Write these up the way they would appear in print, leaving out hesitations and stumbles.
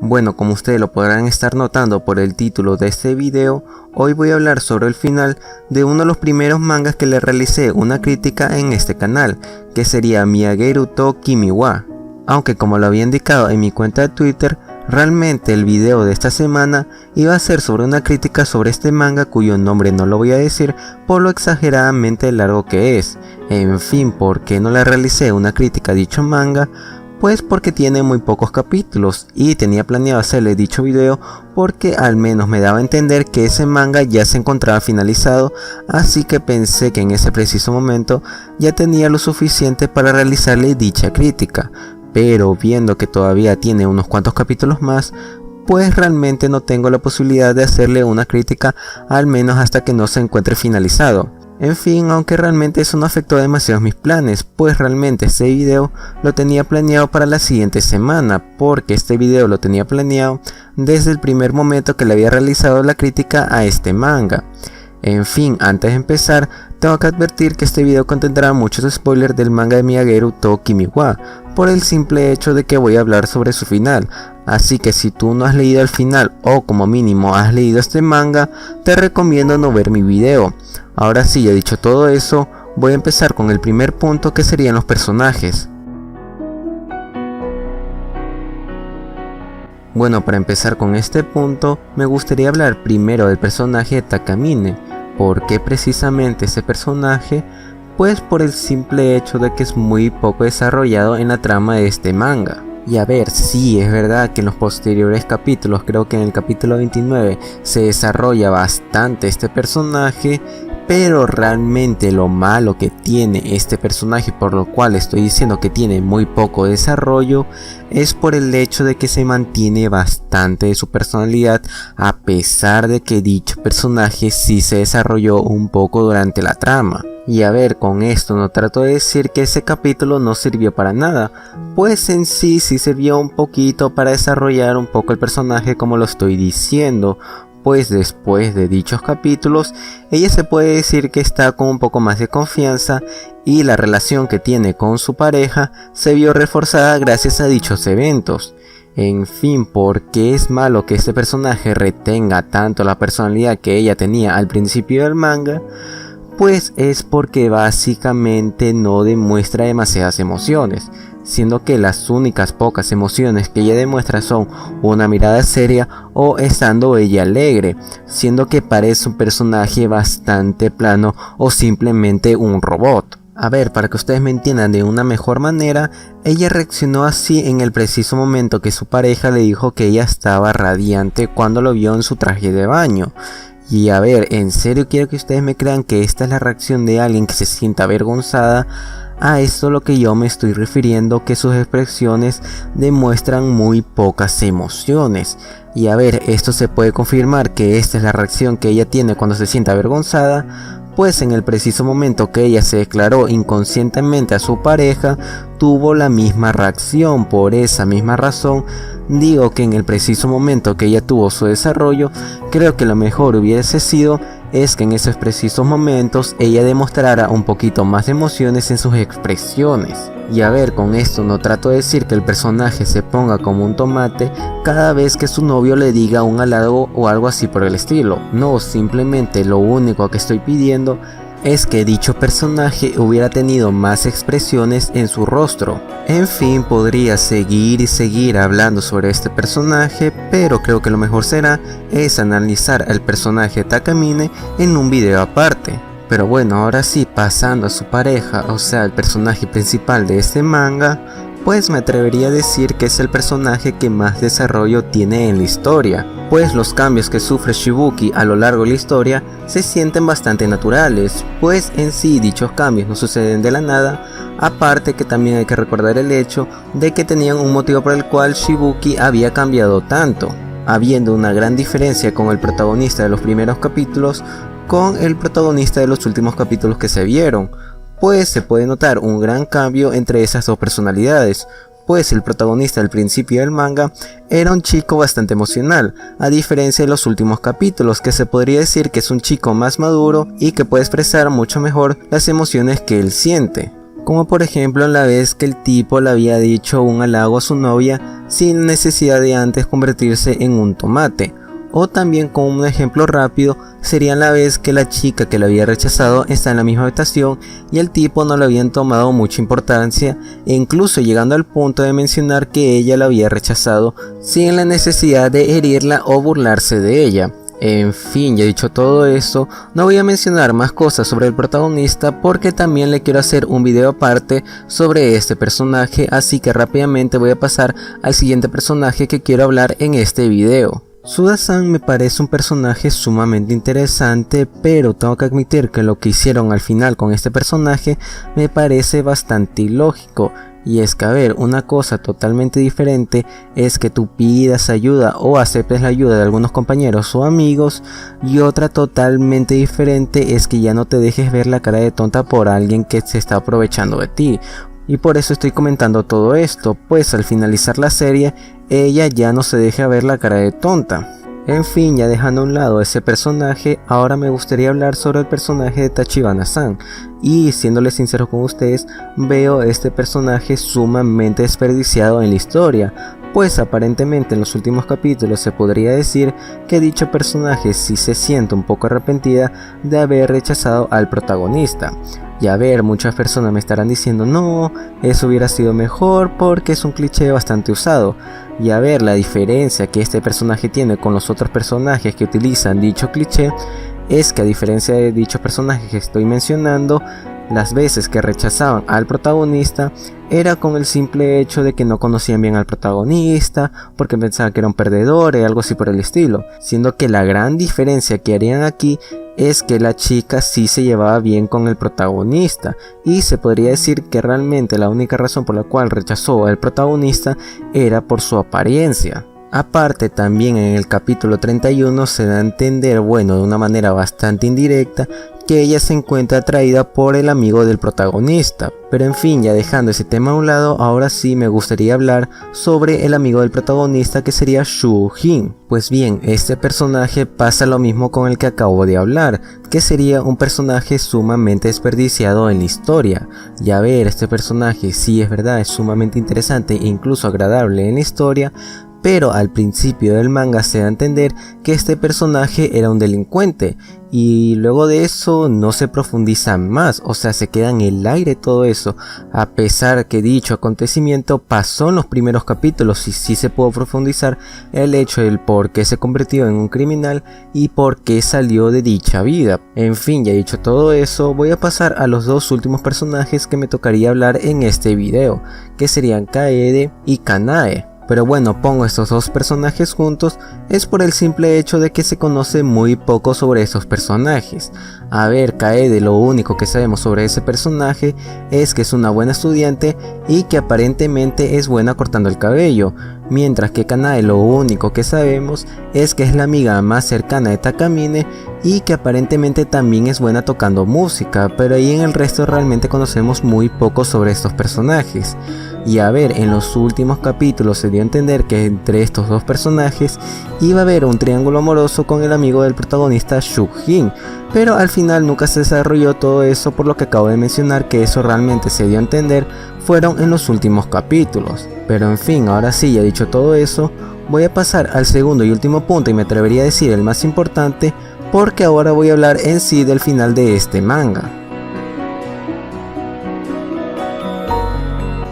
Bueno, como ustedes lo podrán estar notando por el título de este video, hoy voy a hablar sobre el final de uno de los primeros mangas que le realicé una crítica en este canal, que sería Miyageru to Kimi wa. Aunque como lo había indicado en mi cuenta de Twitter, realmente el video de esta semana iba a ser sobre una crítica sobre este manga cuyo nombre no lo voy a decir por lo exageradamente largo que es. En fin, ¿por qué no le realicé una crítica a dicho manga? Pues porque tiene muy pocos capítulos y tenía planeado hacerle dicho video porque al menos me daba a entender que ese manga ya se encontraba finalizado, así que pensé que en ese preciso momento ya tenía lo suficiente para realizarle dicha crítica, pero viendo que todavía tiene unos cuantos capítulos más, pues realmente no tengo la posibilidad de hacerle una crítica al menos hasta que no se encuentre finalizado. En fin, aunque realmente eso no afectó demasiado mis planes, pues realmente este video lo tenía planeado para la siguiente semana, porque este video lo tenía planeado desde el primer momento que le había realizado la crítica a este manga. En fin, antes de empezar, tengo que advertir que este video contendrá muchos spoilers del manga de Miyageru to Kimi wa, por el simple hecho de que voy a hablar sobre su final, así que si tú no has leído el final o como mínimo has leído este manga, te recomiendo no ver mi video. Ahora sí, ya dicho todo eso, voy a empezar con el primer punto, que serían los personajes. Bueno, para empezar con este punto, me gustaría hablar primero del personaje de Takamine. ¿Por qué precisamente ese personaje? Pues por el simple hecho de que es muy poco desarrollado en la trama de este manga. Y a ver, sí, es verdad que en los posteriores capítulos, creo que en el capítulo 29, se desarrolla bastante este personaje, pero realmente lo malo que tiene este personaje, por lo cual estoy diciendo que tiene muy poco desarrollo, es por el hecho de que se mantiene bastante de su personalidad, a pesar de que dicho personaje sí se desarrolló un poco durante la trama. Y a ver, con esto no trato de decir que ese capítulo no sirvió para nada, pues en sí sirvió un poquito para desarrollar un poco el personaje, como lo estoy diciendo, pues después de dichos capítulos ella se puede decir que está con un poco más de confianza y la relación que tiene con su pareja se vio reforzada gracias a dichos eventos. En fin, ¿por qué es malo que este personaje retenga tanto la personalidad que ella tenía al principio del manga? Pues es porque básicamente no demuestra demasiadas emociones, siendo que las únicas pocas emociones que ella demuestra son una mirada seria o estando ella alegre, siendo que parece un personaje bastante plano o simplemente un robot. A ver, para que ustedes me entiendan de una mejor manera, ella reaccionó así en el preciso momento que su pareja le dijo que ella estaba radiante cuando lo vio en su traje de baño. Y a ver, en serio quiero que ustedes me crean que esta es la reacción de alguien que se sienta avergonzada. A esto lo que yo me estoy refiriendo, que sus expresiones demuestran muy pocas emociones. Y a ver, esto se puede confirmar que esta es la reacción que ella tiene cuando se siente avergonzada, pues en el preciso momento que ella se declaró inconscientemente a su pareja, tuvo la misma reacción. Por esa misma razón, digo que en el preciso momento que ella tuvo su desarrollo, creo que lo mejor hubiese sido es que en esos precisos momentos ella demostrara un poquito más de emociones en sus expresiones. Y a ver, con esto no trato de decir que el personaje se ponga como un tomate cada vez que su novio le diga un halago o algo así por el estilo. No, simplemente lo único que estoy pidiendo es que dicho personaje hubiera tenido más expresiones en su rostro. En fin, podría seguir y seguir hablando sobre este personaje, pero creo que lo mejor será es analizar al personaje Takamine en un video aparte. Pero bueno, ahora sí, pasando a su pareja, o sea, el personaje principal de este manga, pues me atrevería a decir que es el personaje que más desarrollo tiene en la historia, pues los cambios que sufre Shibuki a lo largo de la historia se sienten bastante naturales, pues en sí dichos cambios no suceden de la nada, aparte que también hay que recordar el hecho de que tenían un motivo por el cual Shibuki había cambiado tanto, habiendo una gran diferencia con el protagonista de los primeros capítulos con el protagonista de los últimos capítulos que se vieron, pues se puede notar un gran cambio entre esas dos personalidades, pues el protagonista al principio del manga era un chico bastante emocional, a diferencia de los últimos capítulos, que se podría decir que es un chico más maduro y que puede expresar mucho mejor las emociones que él siente. como por ejemplo en la vez que el tipo le había dicho un halago a su novia sin necesidad de antes convertirse en un tomate. O también, como un ejemplo rápido, sería la vez que la chica que lo había rechazado está en la misma habitación y el tipo no le habían tomado mucha importancia, e incluso llegando al punto de mencionar que ella lo había rechazado sin la necesidad de herirla o burlarse de ella. En fin, ya dicho todo eso, no voy a mencionar más cosas sobre el protagonista porque también le quiero hacer un video aparte sobre este personaje, así que rápidamente voy a pasar al siguiente personaje que quiero hablar en este video. Suda-san me parece un personaje sumamente interesante, pero tengo que admitir que lo que hicieron al final con este personaje me parece bastante ilógico. Y es que, a ver, una cosa totalmente diferente es que tú pidas ayuda o aceptes la ayuda de algunos compañeros o amigos, y otra totalmente diferente es que ya no te dejes ver la cara de tonta por alguien que se está aprovechando de ti. Y por eso estoy comentando todo esto, pues al finalizar la serie, ella ya no se deja ver la cara de tonta. En fin, ya dejando a un lado ese personaje, ahora me gustaría hablar sobre el personaje de Tachibana-san. Y siéndole sincero con ustedes, veo este personaje sumamente desperdiciado en la historia, pues aparentemente en los últimos capítulos se podría decir que dicho personaje sí se siente un poco arrepentida de haber rechazado al protagonista. Y a ver, muchas personas me estarán diciendo no, eso hubiera sido mejor porque es un cliché bastante usado. Y a ver, la diferencia que este personaje tiene con los otros personajes que utilizan dicho cliché es que, a diferencia de dichos personajes que estoy mencionando, las veces que rechazaban al protagonista era con el simple hecho de que no conocían bien al protagonista, porque pensaban que era un perdedor o algo así por el estilo, siendo que la gran diferencia que harían aquí es que la chica sí se llevaba bien con el protagonista, y se podría decir que realmente la única razón por la cual rechazó al protagonista era por su apariencia. Aparte, también en el capítulo 31 se da a entender, bueno, de una manera bastante indirecta, que ella se encuentra atraída por el amigo del protagonista. Pero en fin, ya dejando ese tema a un lado, ahora sí me gustaría hablar sobre el amigo del protagonista, que sería Shu-Jin. Pues bien, este personaje pasa lo mismo con el que acabo de hablar, que sería un personaje sumamente desperdiciado en la historia. Y a ver, este personaje sí es verdad, es sumamente interesante e incluso agradable en la historia, pero al principio del manga se da a entender que este personaje era un delincuente, y luego de eso no se profundiza más, o sea, se queda en el aire todo eso, a pesar que dicho acontecimiento pasó en los primeros capítulos y sí se pudo profundizar el hecho del por qué se convirtió en un criminal y por qué salió de dicha vida. En fin, ya dicho todo eso, voy a pasar a los dos últimos personajes que me tocaría hablar en este video, que serían Kaede y Kanae. Pero bueno, pongo estos dos personajes juntos es por el simple hecho de que se conoce muy poco sobre estos personajes. A ver, Kaede, lo único que sabemos sobre ese personaje es que es una buena estudiante y que aparentemente es buena cortando el cabello, mientras que Kanae lo único que sabemos es que es la amiga más cercana de Takamine y que aparentemente también es buena tocando música, pero ahí en el resto realmente conocemos muy poco sobre estos personajes. Y a ver, en los últimos capítulos se dio a entender que entre estos dos personajes iba a haber un triángulo amoroso con el amigo del protagonista, Shu-Jin, pero al final nunca se desarrolló todo eso, por lo que acabo de mencionar que eso realmente se dio a entender fueron en los últimos capítulos. Pero en fin, ahora sí, ya dicho todo eso, voy a pasar al segundo y último punto, y me atrevería a decir el más importante, porque ahora voy a hablar en sí del final de este manga.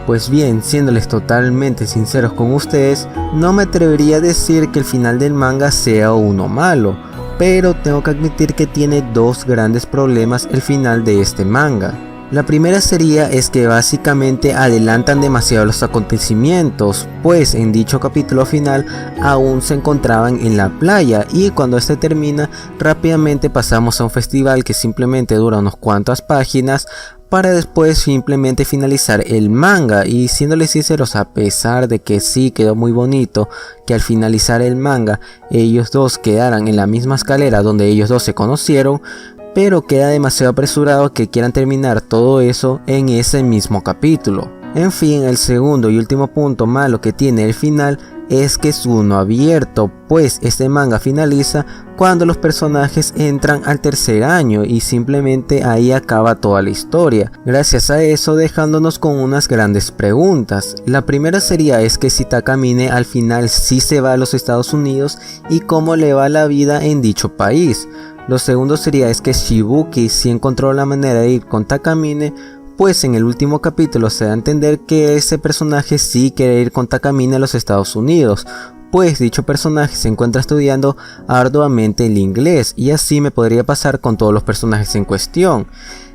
Pues bien, siéndoles totalmente sinceros con ustedes, no me atrevería a decir que el final del manga sea uno malo, pero tengo que admitir que tiene dos grandes problemas el final de este manga. La primera es que básicamente adelantan demasiado los acontecimientos, pues en dicho capítulo final aún se encontraban en la playa, y cuando este termina rápidamente pasamos a un festival que simplemente dura unas cuantas páginas, para después simplemente finalizar el manga. Y siéndoles sinceros, a pesar de que sí quedó muy bonito que al finalizar el manga ellos dos quedaran en la misma escalera donde ellos dos se conocieron, pero queda demasiado apresurado que quieran terminar todo eso en ese mismo capítulo. En fin, el segundo y último punto malo que tiene el final es que es uno abierto, pues este manga finaliza cuando los personajes entran al tercer año y simplemente ahí acaba toda la historia. Gracias a eso dejándonos con unas grandes preguntas. La primera sería es que si Takamine al final sí se va a los Estados Unidos y cómo le va la vida en dicho país. Lo segundo sería es que Shibuki sí encontró la manera de ir con Takamine, pues en el último capítulo se da a entender que ese personaje sí quiere ir con Takamine a los Estados Unidos, pues dicho personaje se encuentra estudiando arduamente el inglés y así me podría pasar con todos los personajes en cuestión.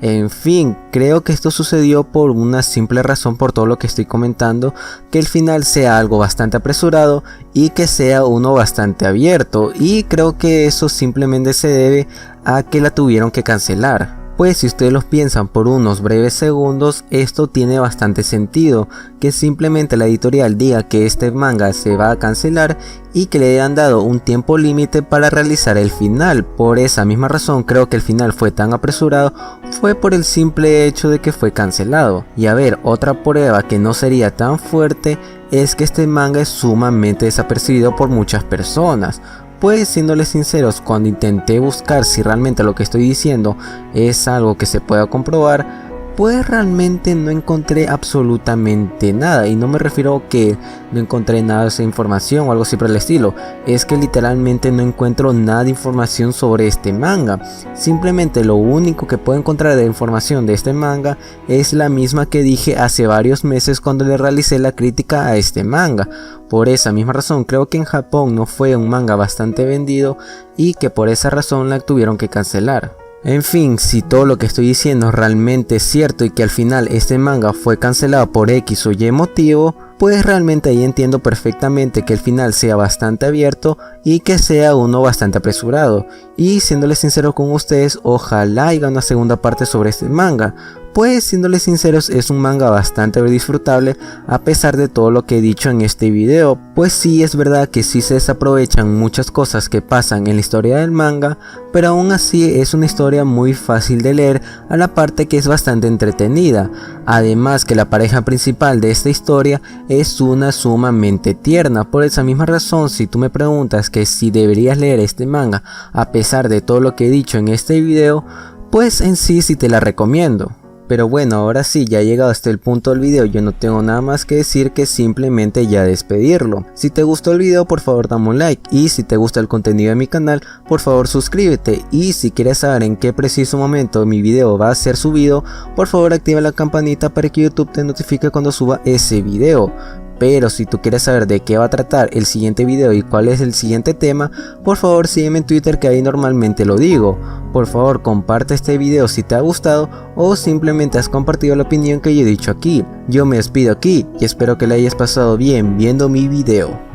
En fin, creo que esto sucedió por una simple razón por todo lo que estoy comentando, que el final sea algo bastante apresurado y que sea uno bastante abierto, y creo que eso simplemente se debe a que la tuvieron que cancelar. Pues si ustedes lo piensan por unos breves segundos, esto tiene bastante sentido, que simplemente la editorial diga que este manga se va a cancelar y que le hayan dado un tiempo límite para realizar el final. Por esa misma razón creo que el final fue tan apresurado, fue por el simple hecho de que fue cancelado. Y a ver, otra prueba que no sería tan fuerte es que este manga es sumamente desapercibido por muchas personas. Pues siéndoles sinceros, cuando intenté buscar si realmente lo que estoy diciendo es algo que se pueda comprobar, pues realmente no encontré absolutamente nada, y no me refiero a que no encontré nada de esa información o algo así por el estilo, es que literalmente no encuentro nada de información sobre este manga. Simplemente lo único que puedo encontrar de información de este manga es la misma que dije hace varios meses cuando le realicé la crítica a este manga. Por esa misma razón creo que en Japón no fue un manga bastante vendido y que por esa razón la tuvieron que cancelar. En fin, si todo lo que estoy diciendo realmente es cierto y que al final este manga fue cancelado por X o Y motivo, pues realmente ahí entiendo perfectamente que el final sea bastante abierto y que sea uno bastante apresurado. Y siéndoles sincero con ustedes, ojalá haya una segunda parte sobre este manga, pues siéndoles sinceros es un manga bastante disfrutable a pesar de todo lo que he dicho en este video. Pues sí, es verdad que sí se desaprovechan muchas cosas que pasan en la historia del manga, pero aún así es una historia muy fácil de leer, a la parte que es bastante entretenida. Además que la pareja principal de esta historia es una sumamente tierna. Por esa misma razón, si tú me preguntas que si deberías leer este manga a pesar de todo lo que he dicho en este video, pues en sí te la recomiendo. Pero bueno, ahora sí, ya he llegado hasta el punto del video, yo no tengo nada más que decir que simplemente ya despedirlo. Si te gustó el video, por favor dame un like, y si te gusta el contenido de mi canal, por favor suscríbete, y si quieres saber en qué preciso momento mi video va a ser subido, por favor activa la campanita para que YouTube te notifique cuando suba ese video. Pero si tú quieres saber de qué va a tratar el siguiente video y cuál es el siguiente tema, por favor sígueme en Twitter, que ahí normalmente lo digo. Por favor comparte este video si te ha gustado o simplemente has compartido la opinión que yo he dicho aquí. Yo me despido aquí y espero que le hayas pasado bien viendo mi video.